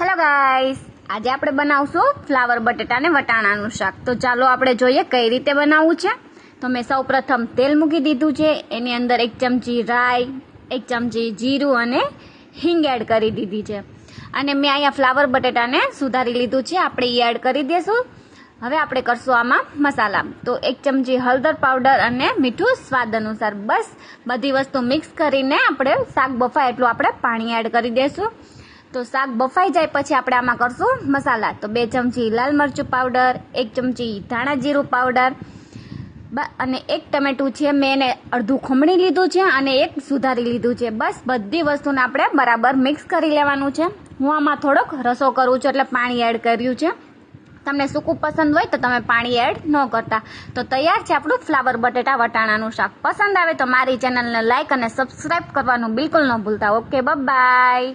Hello guys, આજે આપણે બનાવશું ફ્લાવર બટેટા ને વટાણાનું શાક. તો ચાલો આપણે જોઈએ કઈ રીતે બનાવવું છે. તો મેં સૌપ્રથમ તેલ મૂકી દીધું છે. એની અંદર 1 ચમચી રાઈ, 1 ચમચી જીરું અને હિંગ એડ કરી દીધી છે. અને મેં અહીંયા ફ્લાવર બટેટાને સુધારી લીધું છે, આપણે એ એડ કરી દઈશું. હવે આપણે કરશું આમાં મસાલા. તો 1 ચમચી હળદર પાવડર અને મીઠું સ્વાદ અનુસાર. બસ બધી વસ્તુ મિક્સ કરીને આપણે શાક બફાય એટલું આપણે પાણી એડ કરી દઈશું. તો શાક બફાઈ જાય પછી આપણે આમાં કરશું મસાલા. તો 2 ચમચી લાલ મરચું પાવડર, 1 ચમચી ધાણા જીરું પાવડર અને 1 ટમેટું છે, મેં એને અડધું ખમણી લીધું છે અને 1 સુધારી લીધું છે. બસ બધી વસ્તુને આપણે બરાબર મિક્સ કરી લેવાનું છે. હું આમાં થોડોક રસો કરું છું એટલે પાણી એડ કર્યું છે. તમને સૂકું પસંદ હોય તો તમે પાણી એડ ન કરતા. તો તૈયાર છે આપણું ફ્લાવર બટેટા વટાણાનું શાક. પસંદ આવે તો મારી ચેનલને લાઈક અને સબસ્ક્રાઈબ કરવાનું બિલકુલ ન ભૂલતા. Okay, by.